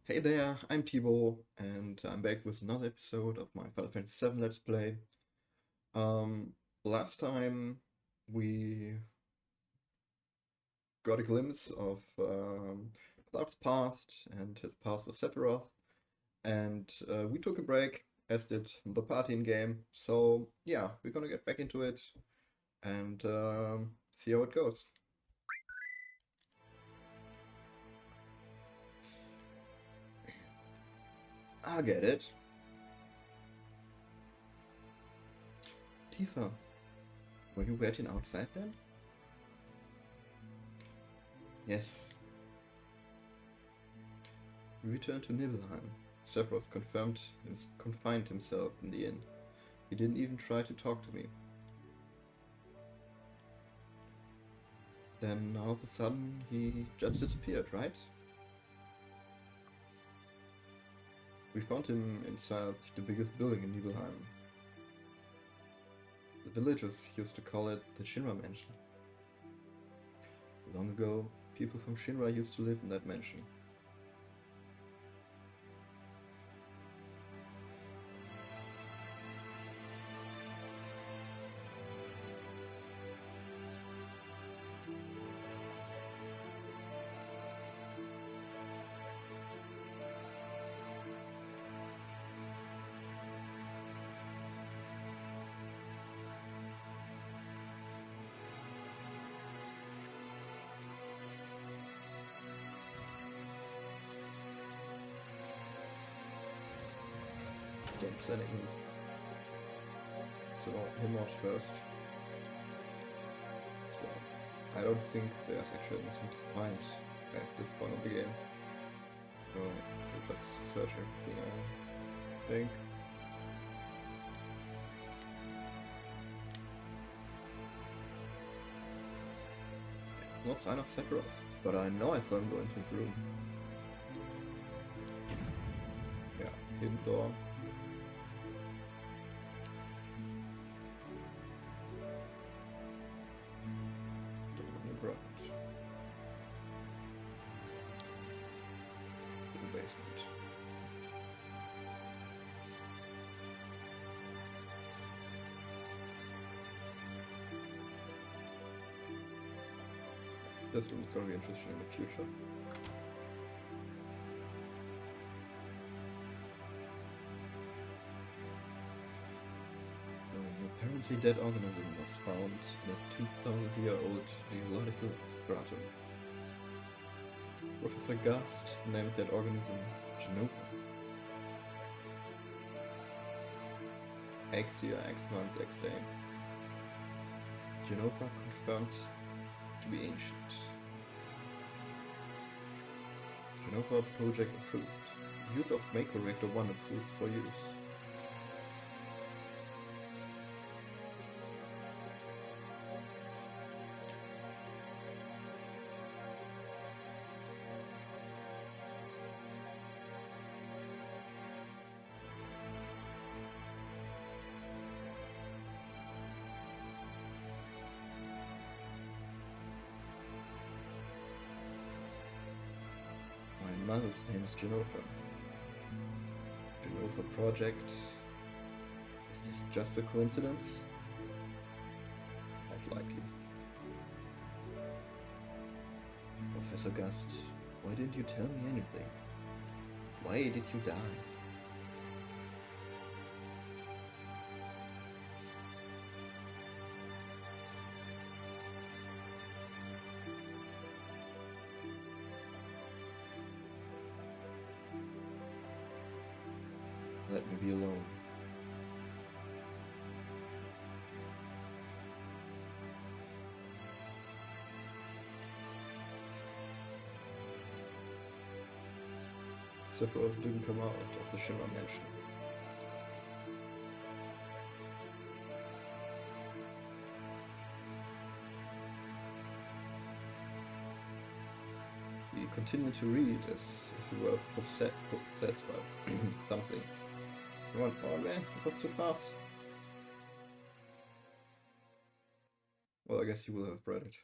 Hey there, I'm Thibaut, and I'm back with another episode of my Final Fantasy VII Let's Play. Um, Last time we got a glimpse of Cloud's past and his past with Sephiroth, and we took a break, as did the party in game. So yeah, we're gonna get back into it and see how it goes. I get it. Tifa, were you waiting outside then? Yes. We returned to Nibelheim. Sephiroth confined himself in the inn. He didn't even try to talk to me. Then all of a sudden, he just disappeared, right? We found him inside the biggest building in Nibelheim. The villagers used to call it the Shinra Mansion. Long ago, people from Shinra used to live in that mansion. Yeah, sending him out first. So I don't think there's actually anything to find at this point of the game. So we'll just search everything, I think. No sign of Sephiroth, but I know I saw him go into his room. Yeah, hidden door. Door on the ground. To the basement. This room is gonna be interesting in the future. An apparently dead organism was found in a 2,000-year-old geological stratum. Professor Gast named that organism Genova. X year, X months, X day. Genova confirmed to be ancient. Genova project approved. Use of Mako Reactor 1 approved for use. My mother's name is Genova. Genova project. Is this just a coincidence? Not likely. Professor Gast, why didn't you tell me anything? Why did you die? Let me be alone. Sephiroth didn't come out of the Shinra Mansion. He continued to read as if he were possessed by something. Come on, oh man, it was too fast. Well, I guess you will have read it.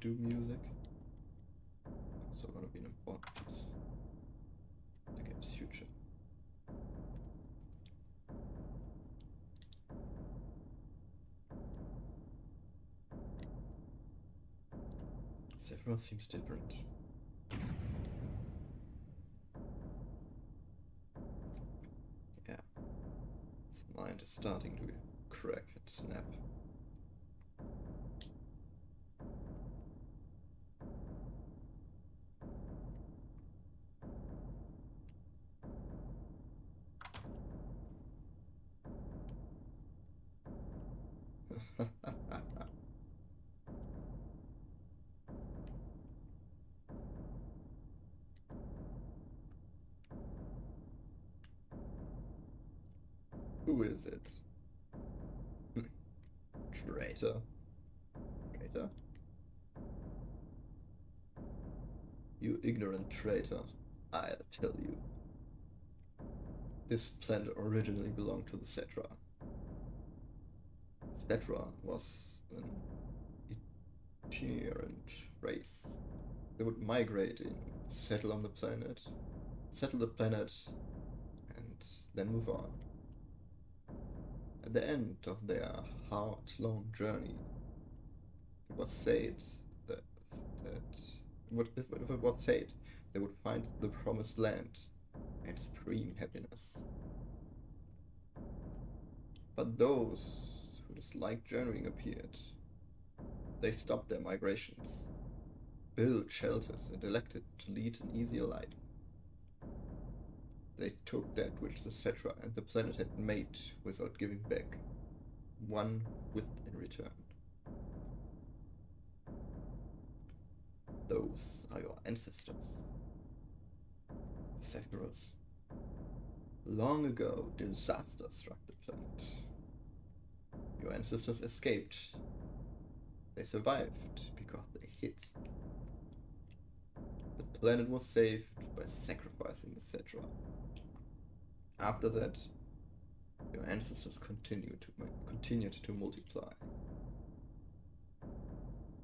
do music. Also gonna be an important piece. The game's future. Sephiroth seems different. Yeah. His mind is starting to crack and snap. Who is it? Traitor. Traitor? You ignorant traitor. I'll tell you. This planet originally belonged to the Cetra. Cetra was an itinerant race. They would migrate in, settle on the planet, and then move on. At the end of their hard-long journey, it was said that if it was said they would find the promised land and supreme happiness. But those who disliked journeying appeared. They stopped their migrations, built shelters, and elected to lead an easier life. They took that which the Cetra and the planet had made without giving back one whit in return. Those are your ancestors. Sephiroth. Long ago, disaster struck the planet. Your ancestors escaped. They survived because they hid. The planet was saved by sacrificing the Cetra. After that, your ancestors continued to multiply.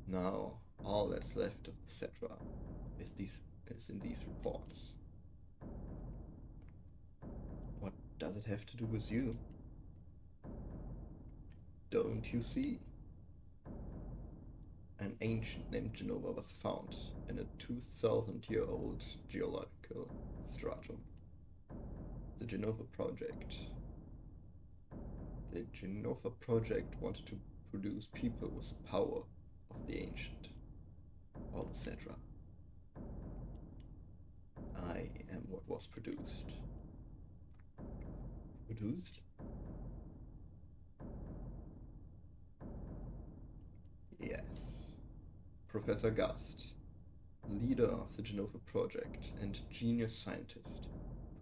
Now, all that's left of the Cetra is in these reports. What does it have to do with you? Don't you see? An ancient named Genova was found in a 2,000-year-old geological stratum. The Genova Project. The Genova Project wanted to produce people with the power of the ancient, or the Cetra. I am what was produced. Produced? Yes. Professor Gast, leader of the Genova Project and genius scientist,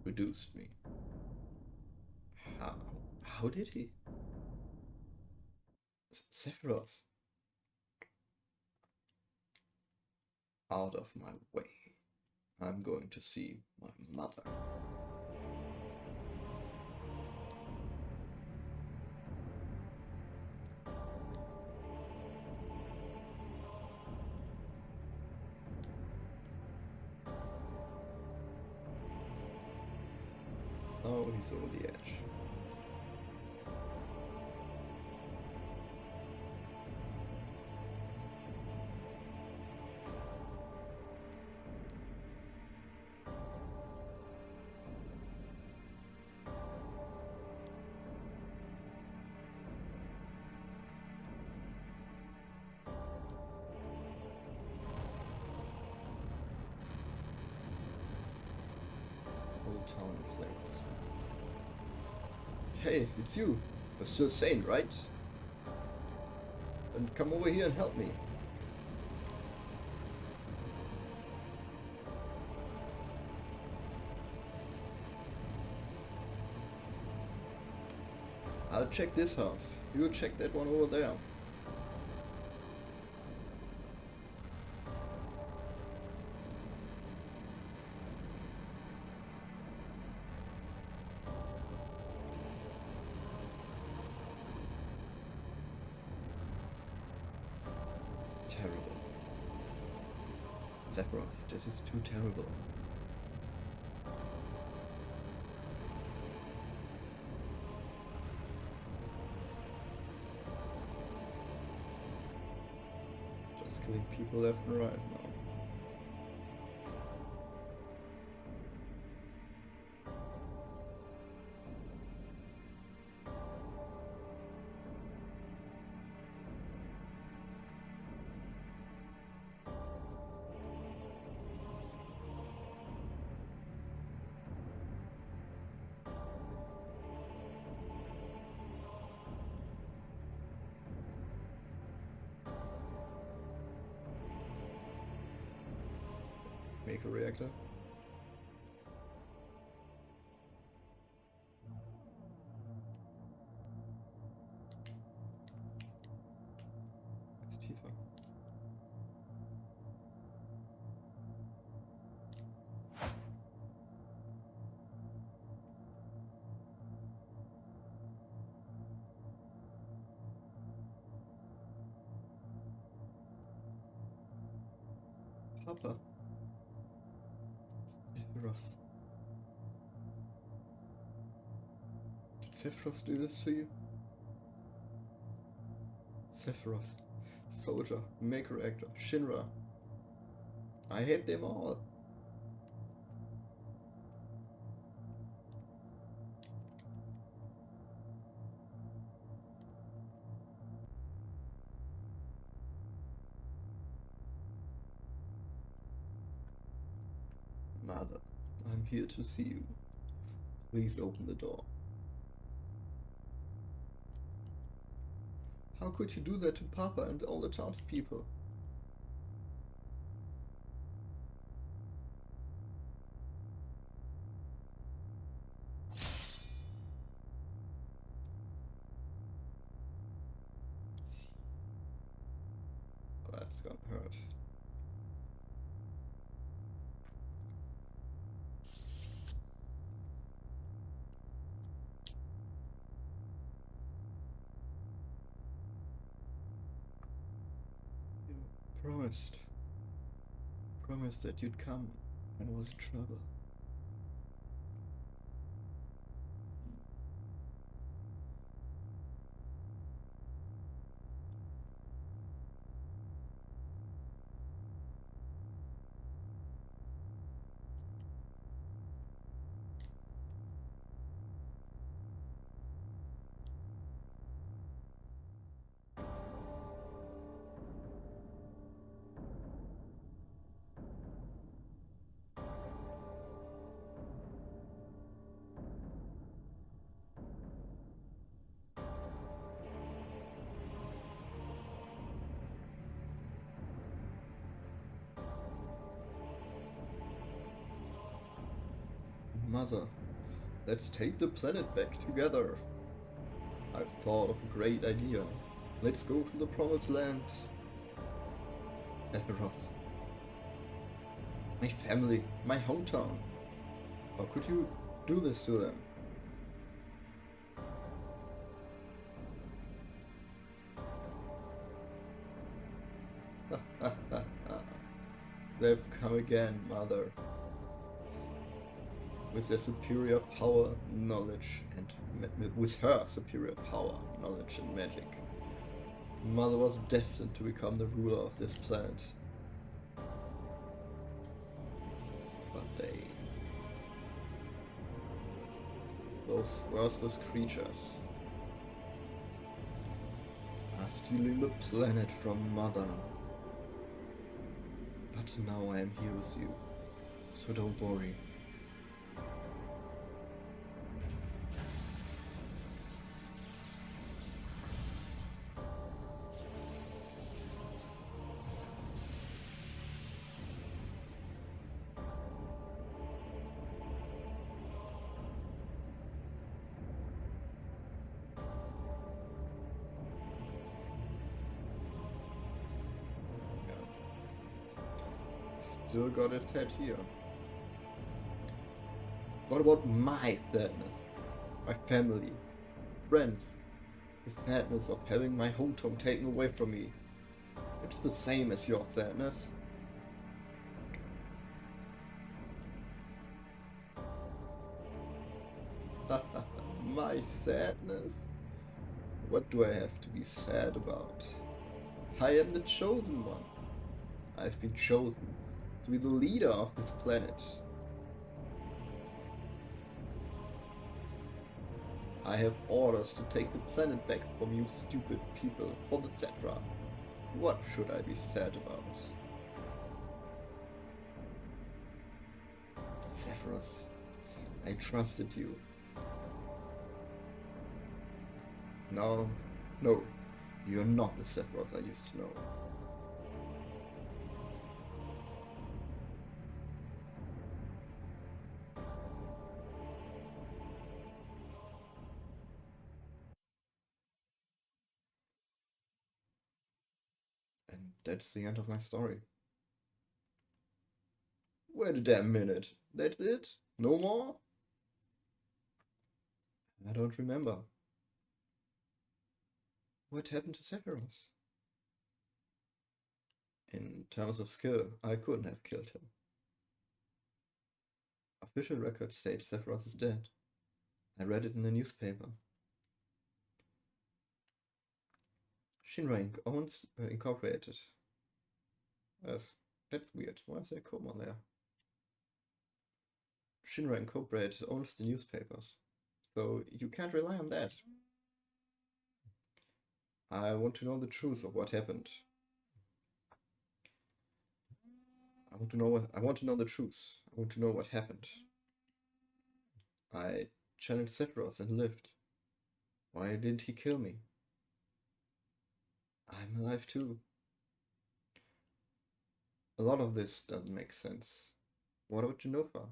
produced me. How? How did he? Sephiroth. Out of my way. I'm going to see my mother. Oh, he's over the edge. Whole town in flames. Hey, it's you. You're still sane, right? Then come over here and help me. I'll check this house. You check that one over there. Terrible. Sephiroth, this is too terrible. Just killing people left and right now. Make a reactor. It's tiefer. Papa. Sephiroth. Did Sephiroth do this to you? Sephiroth. Soldier. Maker Actor. Shinra. I hate them all. Mother, I'm here to see you. Please open the door. How could you do that to Papa and all the townspeople? That's gonna hurt. You promised that you'd come when I was in trouble. Mother, let's take the planet back together. I've thought of a great idea. Let's go to the promised land. Sephiroth. My family, my hometown. How could you do this to them? They've come again, Mother. With their superior power, knowledge, and with her superior power, knowledge, and magic. Mother was destined to become the ruler of this planet. But those worthless creatures, are stealing the planet from Mother. But now I am here with you, so don't worry. Still got its head here. What about my sadness? My family, friends, the sadness of having my hometown taken away from me. It's the same as your sadness. my sadness? What do I have to be sad about? I am the chosen one. I've been chosen to be the leader of this planet. I have orders to take the planet back from you stupid people for the Zetra. What should I be sad about? Sephiroth, I trusted you. No, you're not the Sephiroth I used to know. And that's the end of my story. Wait a damn minute. That's it? No more? I don't remember. What happened to Sephiroth? In terms of skill, I couldn't have killed him. Official records state Sephiroth is dead. I read it in the newspaper. Shinra Inc. owns Incorporated. That's weird. Why is there a comma there? Shinra Incorporated owns the newspapers, so you can't rely on that. I want to know the truth of what happened. I want to know the truth. I want to know what happened. I challenged Sephiroth and lived. Why did he kill me? I'm alive too. A lot of this doesn't make sense. What about Jenova?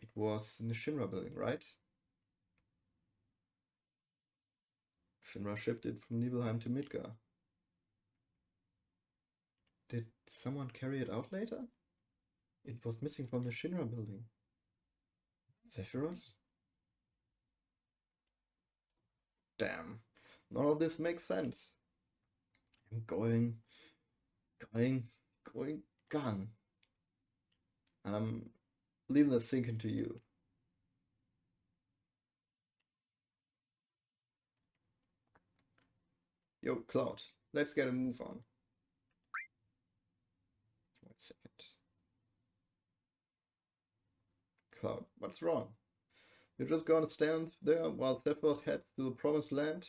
It was in the Shinra building, right? Shinra shipped it from Nibelheim to Midgar. Did someone carry it out later? It was missing from the Shinra building. Sephiroth? Damn, none of this makes sense. I'm gone. And I'm leaving the sink into you. Yo, Cloud, let's get a move on. 1 second. Cloud, what's wrong? You're just gonna stand there while Sephiroth heads to the Promised Land?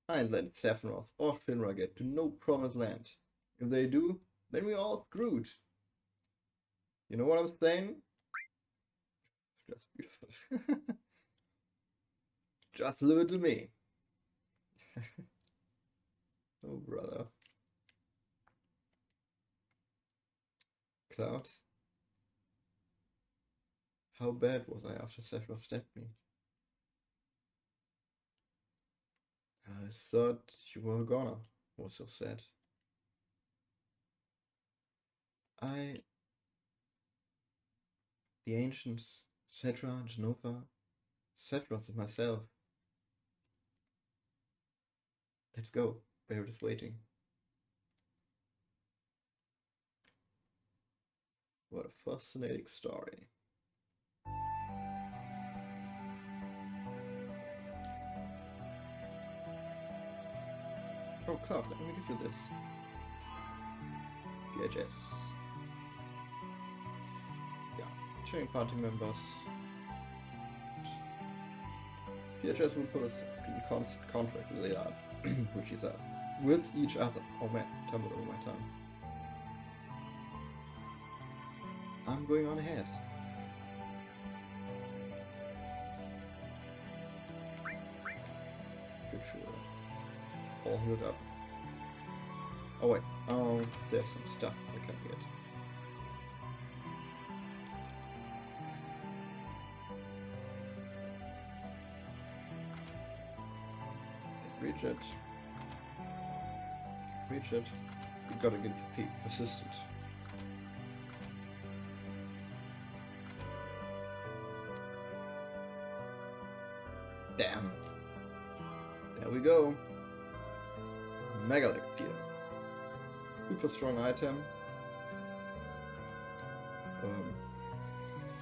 I ain't letting Sephiroth or Shinra get to no Promised Land. If they do, then we're all screwed. You know what I'm saying? Just beautiful. Just leave it to me. Oh, brother. Cloud. How bad was I after Sephiroth stabbed me? I thought you were a goner. Was so sad. The ancients, Cetra, Jenova, Sephiroth and myself. Let's go. Barret is waiting. What a fascinating story. Oh, Cloud, let me give you this. VHS. Yeah, training party members. VHS will put us in constant contact with AI, which is with each other. Oh man, tumbled over my tongue. I'm going on ahead. Good sure. All healed up. Oh wait, there's some stuff I can get. Reach it. Reach it. You gotta get persistent. Damn. There we go. Megalith Fear. Super strong item.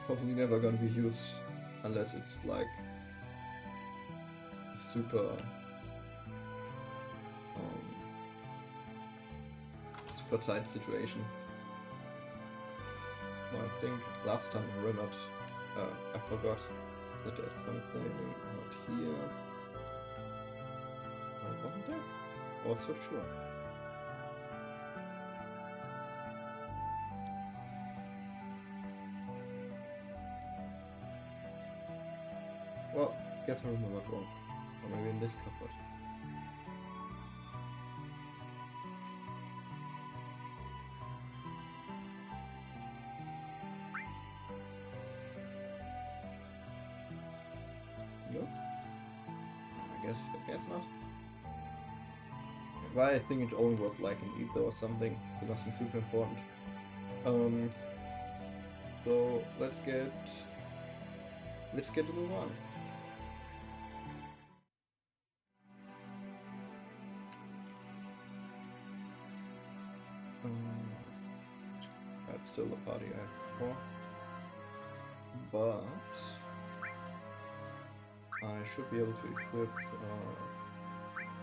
Probably never gonna be used unless it's like super super tight situation. No, I think last time we were not. I forgot that there's something not here. Wasn't there? I was so sure. Well, I guess I remembered wrong. Or maybe in this cupboard. Nope. I guess not. Why I think it only was like an ether or something, but nothing super important. So let's get to move on. That's still the party I had before, but I should be able to equip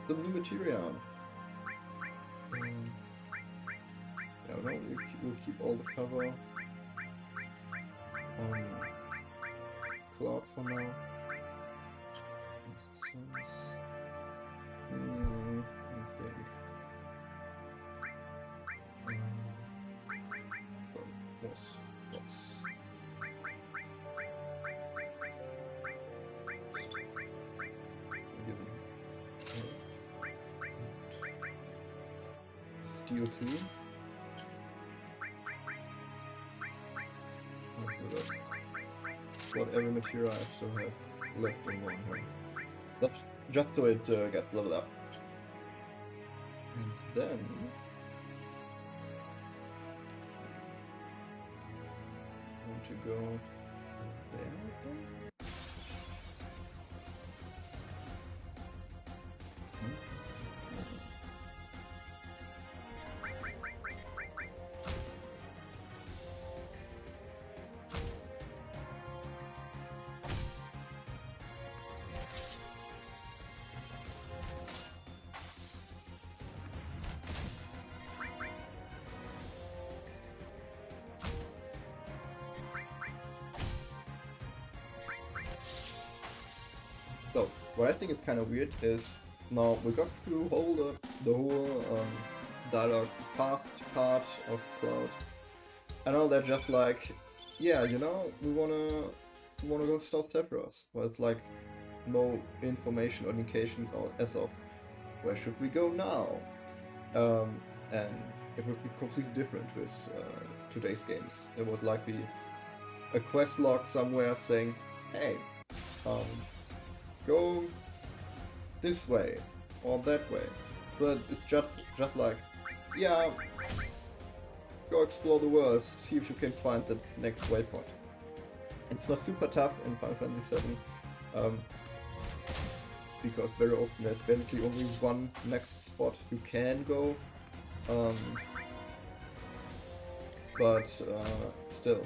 the new material. Yeah, no, we'll keep all the cover on Cloud for now. I think. So, yes, let's give him Steel 2. What every material I still have left in one hand. That's just so it gets leveled up. And then I want to go there, I think. So, what I think is kind of weird is now we got through the whole dialogue path part of Cloud. And now they're just like, yeah, you know, we wanna go stop Sephiroth. But it's like no information or indication as of where should we go now. And it would be completely different with today's games. It would like be a quest log somewhere saying, hey, go this way or that way, but it's just like, yeah, go explore the world, see if you can find the next waypoint. It's not super tough in Final Fantasy VII, because very often there's basically only one next spot you can go, but still,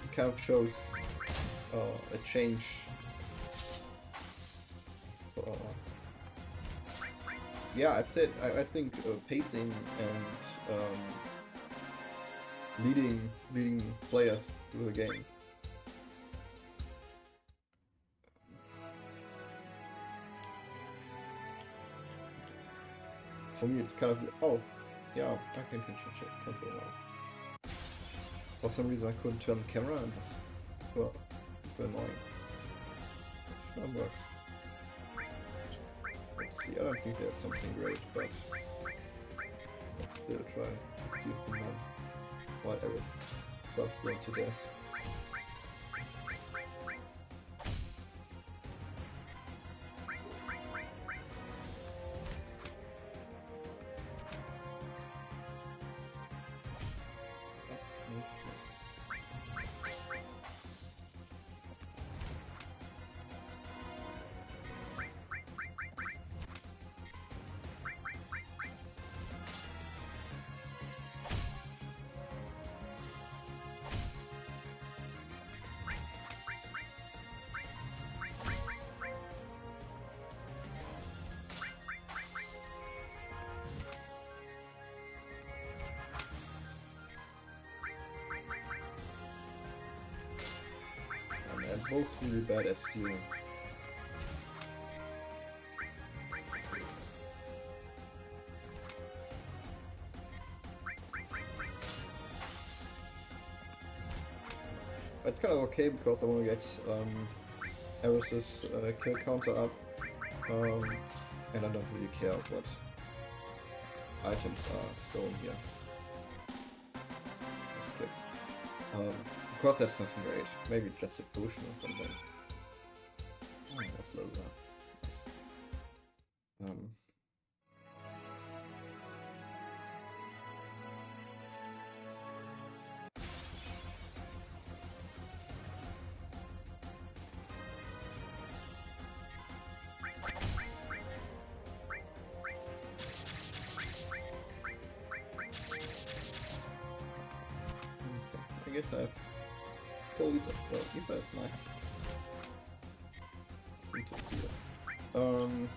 it kind of shows a change. Yeah, I think pacing and leading players through the game. For me, it's kind of oh, yeah, I can control now. For some reason, I couldn't turn the camera, and was well, super annoying. That works. Let's see, I don't think that's something great, but let's still try to keep them on while Eris loves them to death. both really bad at stealing. It's kind of okay because I want to get Eris's kill counter up, and I don't really care what items are stolen here. Skip. Because that's nothing great. Maybe just a potion or something. Oh, that's low there. I guess I have gold Ether. Well, Ether is nice. Need to steal it. Okay.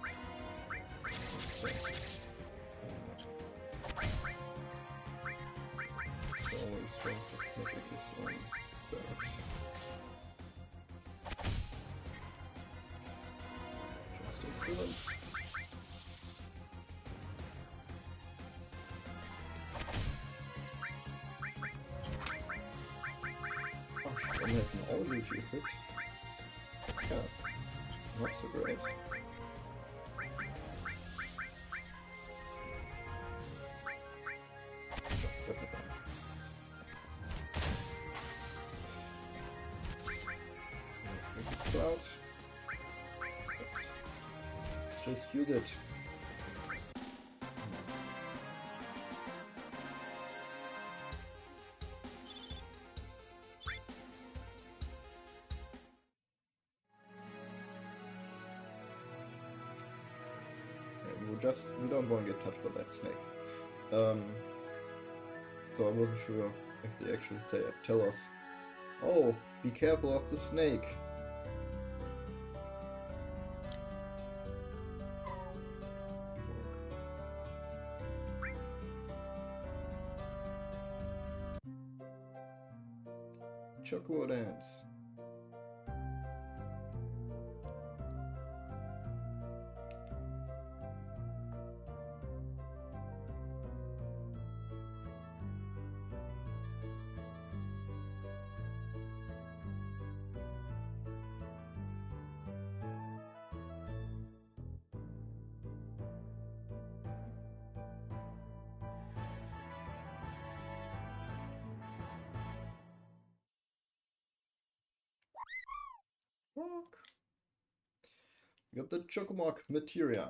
Always trying to make this one bad. Just influence. I'm having all of these equipped. That's kind of not so great. Cloud. Just use it. We don't want to get touched by that snake. So I wasn't sure if they actually tell us, oh, be careful of the snake. Chocobo dance. We got the Chocomog materia.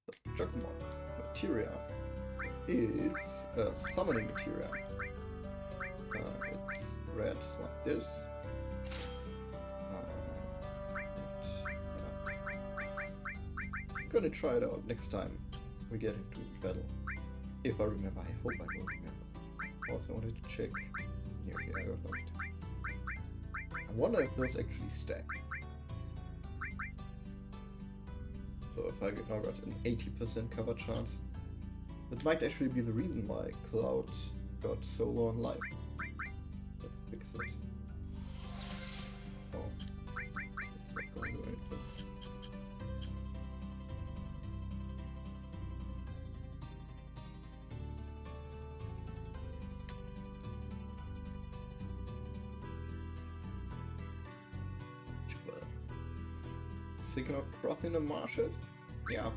The Chocomog materia is a summoning materia. It's red like this. I'm gonna try it out next time we get into battle. If I remember, I hope I will remember. Also, I wanted to check. Here, I got it. I wonder if those actually stack. So if I now got an 80% cover chance, that might actually be the reason why Cloud got so low on life. Let's fix it. Oh, it's not going to do anything. Thinking of crossing the market? Yeah.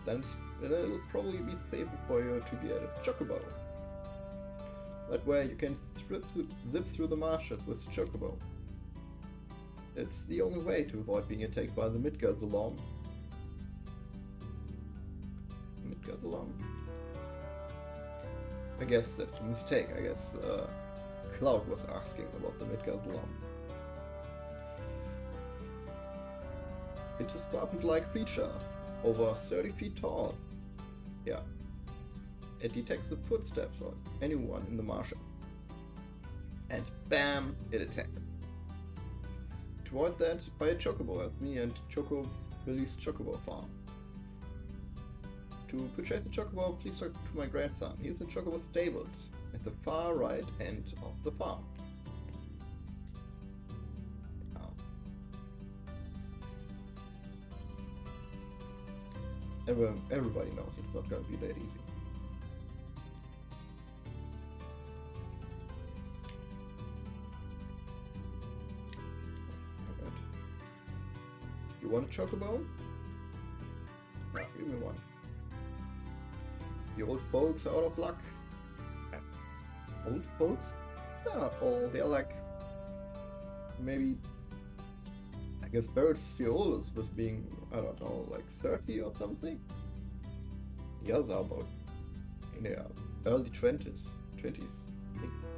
Then it'll probably be safer for you to get a Chocobo. That way you can zip through the marshes with the Chocobo. It's the only way to avoid being attacked by the Midgard's-Alarm. Midgard's-Alarm? I guess that's a mistake. I guess Cloud was asking about the Midgard's-Alarm. It's a serpent-like creature, over 30 feet tall. Yeah. It detects the footsteps of anyone in the marsh. And BAM! It attacks. To avoid that, buy a Chocobo at me and Choco Billy's Chocobo farm. To purchase the Chocobo, please talk to my grandson. He is in Chocobo stables, at the far right end of the farm. Everybody knows it's not gonna be that easy. Alright. You want a chocobo? Ah, give me one. The old folks are out of luck. Old folks? They're not old, they're like... maybe... I guess Barrett's the oldest was being, I don't know, like 30 or something? The others are about in their early 20s. I think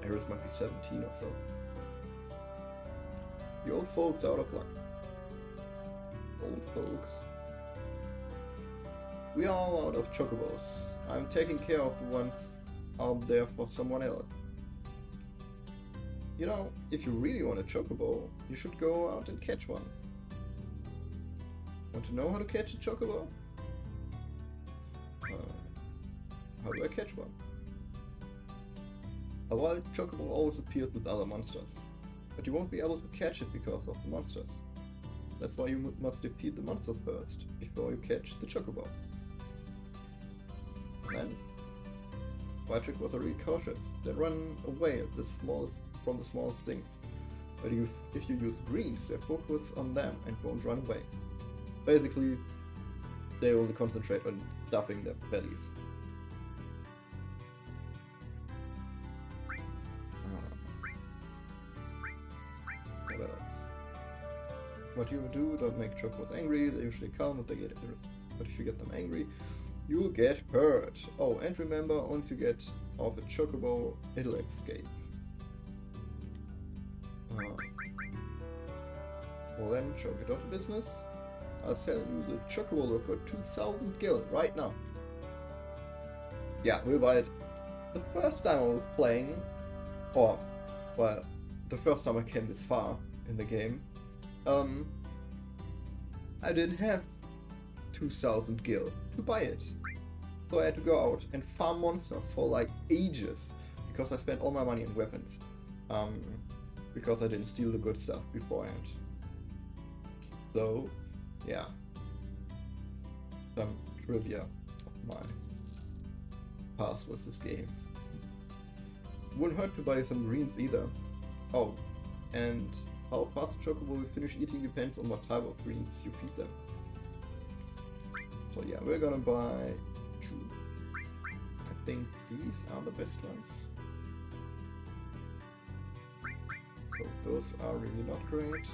Eris might be 17 or so. The old folks are out of luck. Old folks. We are all out of chocobos. I'm taking care of the ones out there for someone else. You know, if you really want a chocobo, you should go out and catch one. Want to know how to catch a chocobo? How do I catch one? A wild chocobo always appears with other monsters, but you won't be able to catch it because of the monsters. That's why you must defeat the monsters first, before you catch the chocobo. And then, Wildtrick was already cautious. They run away at from the smallest things. But if you use greens, they focus on them and won't run away. Basically, they only concentrate on stuffing their bellies. What else? What you do, don't make chocobos angry. They're usually calm if they get irritated. But if you get them angry, you'll get hurt. Oh, and remember, once you get off a chocobo, it'll escape. Well then, choke it out of business. I'll sell you the chocobo for 2,000 gil right now. Yeah, we'll buy it. The first time I was playing, or, well, the first time I came this far in the game, I didn't have 2,000 gil to buy it. So I had to go out and farm monsters for like ages, because I spent all my money in weapons. Because I didn't steal the good stuff beforehand. So, yeah. Some trivia of my past with this game. Wouldn't hurt to buy some greens either. Oh, and how fast the chocobo will finish eating depends on what type of greens you feed them. So yeah, we're gonna buy 2. I think these are the best ones. So those are really not great.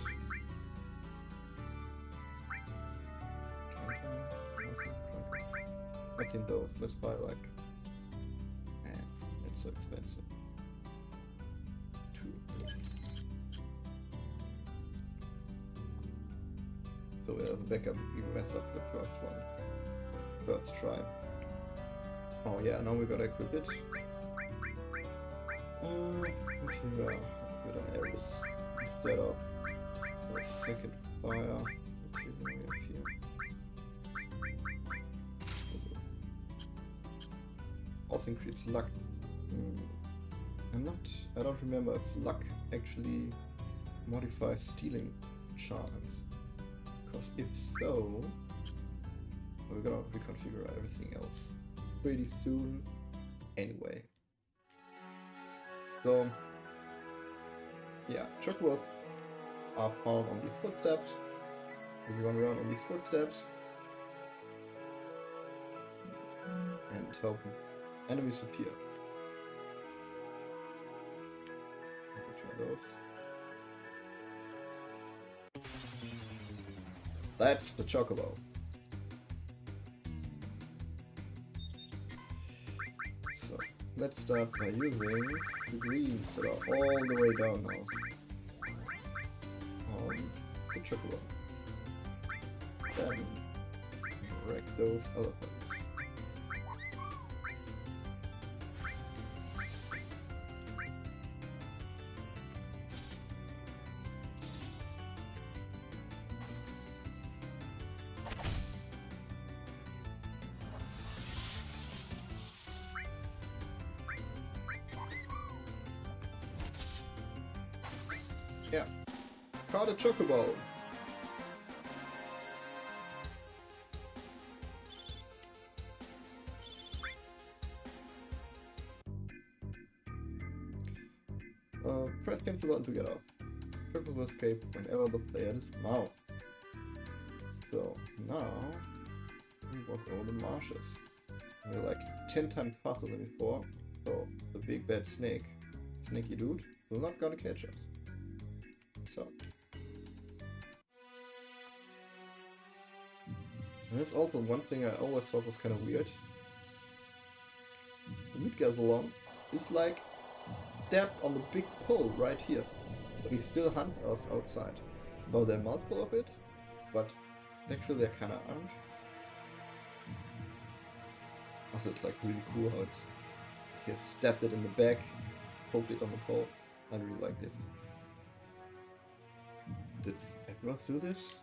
I think those, let's buy like... Man, it's so expensive. 2 of these. So we have a backup if we mess up the first one. First try. Oh yeah, now we gotta equip it. Material. Equip an Ares instead of a second fire. Let's see what we have here. Also increase luck. I don't remember if luck actually modifies stealing chance. Because if so, we're gonna reconfigure everything else pretty soon anyway. So, yeah, chocobos are found on these footsteps. If you run around on these footsteps and help enemies appear. Which are those? That's the chocobo. So let's start by using the greens that are all the way down now on the chocobo. Then wreck those elephants. Yeah, caught a chocobo. press cancel button to get off. Triple escape whenever the player dismounts. So now we walk over the marshes. We're like 10 times faster than before, so the big bad snake, sneaky dude, will not gonna catch us. So. And that's also one thing I always thought was kind of weird. The meat gazellon is like dabbed on the big pole right here. But he still hunts us outside. Though there are multiple of it, but actually there kinda aren't. Also it's like really cool how he has stabbed it in the back, poked it on the pole. I really like this. Did everyone do this?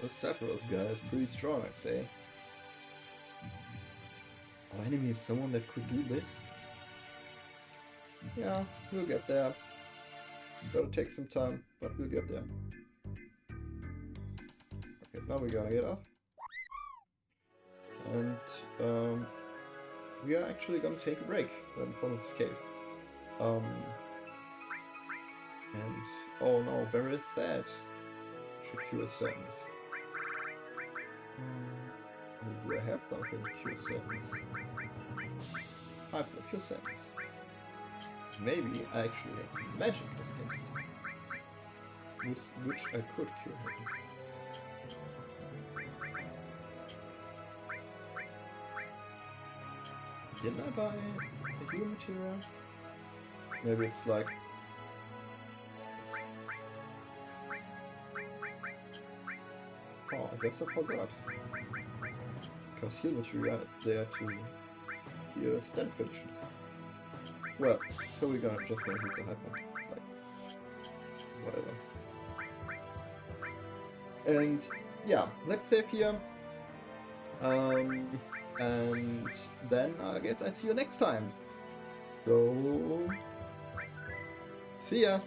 The Sephiroth guy is pretty strong, I'd say. Our enemy is someone that could do this? Yeah, we'll get there. Gotta take some time, but we'll get there. Okay, now we're gonna get off. And we are actually gonna take a break right in front of this cave. And oh no, Barry is sad. Should cure sadness. Do I have something to cure sadness? I've got cure sadness. Maybe I actually have magic this game, with which I could cure him. Didn't I buy a healing material? Maybe it's like... Oh, I guess I forgot. Because heal material is there to heal status conditions. Well, so we're just gonna use the hyper. Like, whatever. And yeah, let's save here. And then I guess I see you next time. So, see ya!